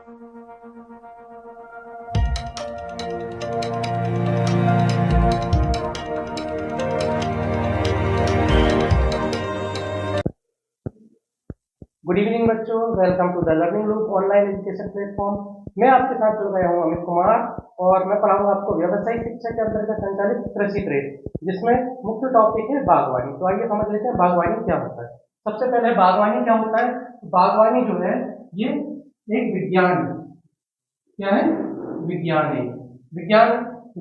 Good evening बच्चों, welcome to the Learning Loop online education platform. मैं आपके साथ जुड़ गया हूं अमित कुमार और मैं पढ़ाऊंगा आपको व्यवसायिक शिक्षा के अंतर्गत संचालित कृषि ट्रेड, जिसमें मुख्य टॉपिक है बागवानी। तो आइए समझ लेते हैं बागवानी क्या होता है। सबसे पहले बागवानी क्या होता है। बागवानी जो है ये एक विज्ञान है। क्या है? विज्ञान है। विज्ञान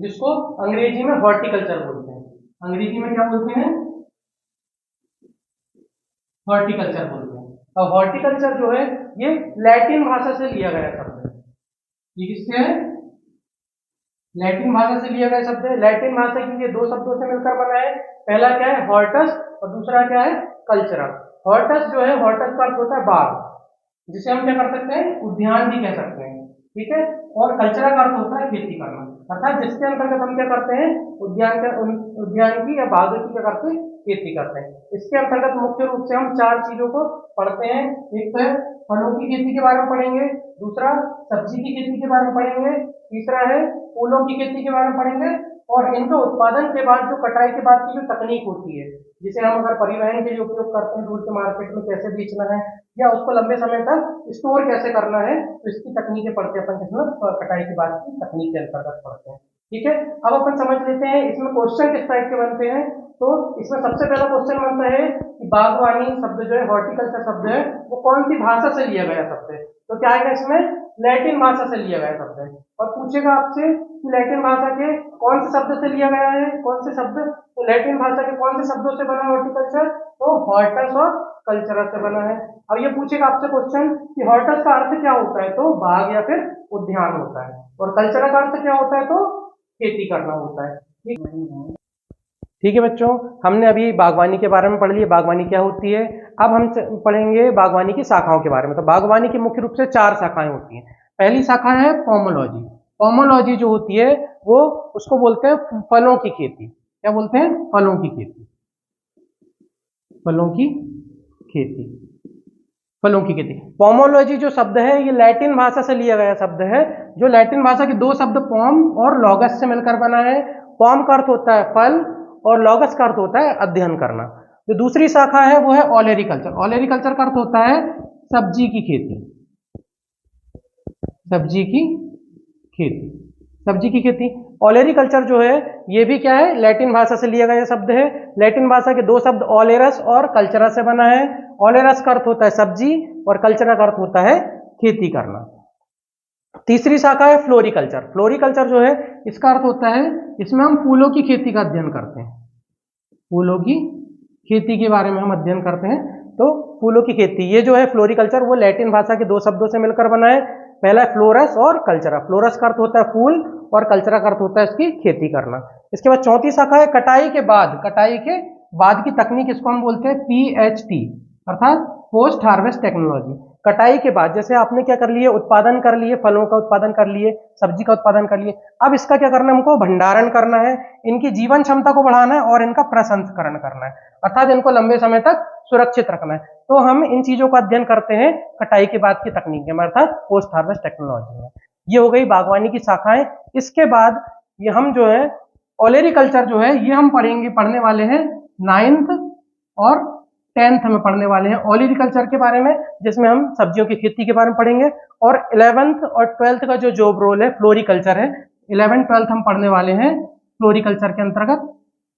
जिसको अंग्रेजी में हॉर्टिकल्चर बोलते हैं। अंग्रेजी में क्या बोलते हैं? हॉर्टिकल्चर बोलते हैं। अब हॉर्टिकल्चर जो है ये लैटिन भाषा से लिया गया शब्द है। ये किससे है? लैटिन भाषा से लिया गया शब्द है। लैटिन भाषा की ये दो शब्दों से मिलकर बना है। पहला क्या है? हॉर्टस, और दूसरा क्या है? कल्चरा। हॉर्टस जो है, हॉर्टस का अर्थ होता है बाग, जिसे हम क्या कर सकते हैं? उद्यान भी कह सकते हैं। ठीक है। और कल्चरा का अर्थ होता है खेती करना, अर्थात जिसके अंतर्गत हम क्या करते हैं? उद्यान की या बाग की क्या करते हैं? खेती करते हैं। इसके अंतर्गत मुख्य रूप से हम चार चीजों को पढ़ते हैं। एक तो है फलों की खेती के बारे में पढ़ेंगे, दूसरा सब्जी की खेती के बारे में पढ़ेंगे, तीसरा है फूलों की खेती के बारे में पढ़ेंगे, और इनका उत्पादन के बाद जो कटाई के बाद की जो तकनीक होती है, जिसे हम अगर परिवहन के लिए उपयोग करते हैं, दूर के मार्केट में कैसे बेचना है या उसको लंबे समय तक स्टोर कैसे करना है, तो इसकी तकनीकें पढ़ते हैं अपन, जिसमें कटाई के बाद की तकनीक के अंतर्गत पढ़ते हैं। ठीक है। अब अपन समझ लेते हैं इसमें क्वेश्चन किस टाइप के बनते हैं। तो इसमें सबसे पहला क्वेश्चन बनता है कि बागवानी शब्द जो है, हॉर्टिकल्चर शब्द है, वो कौन सी भाषा से लिया गया शब्द है। तो क्या है इसमें? लैटिन भाषा से लिया गया शब्द है। और पूछेगा आपसे कि लैटिन भाषा के कौन से शब्द से लिया गया है, कौन से शब्द, तो लैटिन भाषा के कौन से शब्दों से बना हॉर्टिकल्चर, तो हॉर्टस और कल्चरा से बना है। अब ये पूछेगा आपसे क्वेश्चन कि हॉर्टस का अर्थ क्या होता है, तो बाग या फिर उद्यान होता है, और कल्चरा का अर्थ क्या होता है, तो खेती करना होता है। ठीक है बच्चों, हमने अभी बागवानी के बारे में पढ़ लिया, बागवानी क्या होती है। अब हम पढ़ेंगे बागवानी की शाखाओं के बारे में। तो बागवानी की मुख्य रूप से चार शाखाएं होती हैं। पहली शाखा है पोमोलॉजी। पोमोलॉजी जो होती है वो, उसको बोलते हैं फलों की खेती। क्या बोलते हैं? फलों की खेती। फलों की खेती। फलों की खेती। पोमोलॉजी जो शब्द है ये लैटिन भाषा से लिया गया शब्द है, जो लैटिन भाषा के दो शब्द पोम और लॉगस से मिलकर बना है। पोम का अर्थ होता है फल और लॉगस का अर्थ होता है अध्ययन करना। जो दूसरी शाखा है वो है ओलेरिकल्चर। ओलेरिकल्चर का अर्थ होता है सब्जी की खेती। सब्जी की खेती। सब्जी की खेती। ओलेरिकल्चर जो है ये भी क्या है? लैटिन भाषा से लिया गया शब्द है। लैटिन भाषा के दो शब्द ओलेरस और कल्चरा से बना है। ओलेरस का अर्थ होता है सब्जी और कल्चरा का अर्थ होता है खेती करना। तीसरी शाखा है फ्लोरिकल्चर। फ्लोरिकल्चर जो है इसका अर्थ होता है, इसमें हम फूलों की खेती का अध्ययन करते हैं। फूलों की खेती के बारे में हम अध्ययन करते हैं। तो फूलों की खेती, ये जो है फ्लोरिकल्चर, वो लैटिन भाषा के दो शब्दों से मिलकर बना है। पहला है फ्लोरस और कल्चरा। फ्लोरस का अर्थ होता है फूल और कल्चरा का अर्थ होता है इसकी खेती करना। इसके बाद चौथी शाखा है कटाई के बाद। कटाई के बाद की तकनीक, इसको हम बोलते हैं PHT, अर्थात पोस्ट हार्वेस्ट टेक्नोलॉजी। कटाई के बाद जैसे आपने क्या कर लिए? उत्पादन कर लिए, फलों का उत्पादन कर लिए, सब्जी का उत्पादन कर लिए। अब इसका क्या करना है? हमको भंडारण करना है, इनकी जीवन क्षमता को बढ़ाना है और इनका प्रसंस्करण करना है, अर्थात इनको लंबे समय तक सुरक्षित रखना है। तो हम इन चीजों का अध्ययन करते हैं कटाई के बाद की तकनीक में, अर्थात पोस्ट हार्वेस्ट टेक्नोलॉजी में। ये हो गई बागवानी की शाखाएं। इसके बाद ये हम जो है ओलेरिकल्चर जो है ये हम पढ़ने वाले हैं 9th और 10th में पढ़ने वाले हैं ओलेरिकल्चर के बारे में, जिसमें हम सब्जियों की खेती के बारे में पढ़ेंगे। और 11th और 12th का जो जॉब रोल है फ्लोरिकल्चर है। 11th 12th हम पढ़ने वाले हैं फ्लोरिकल्चर के अंतर्गत।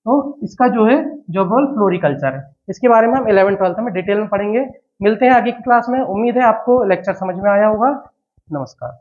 तो इसका जो है जॉब रोल फ्लोरिकल्चर है। इसके बारे में हम 11th 12th में डिटेल में पढ़ेंगे। मिलते हैं आगे की क्लास में। उम्मीद है आपको लेक्चर समझ में आया होगा। नमस्कार।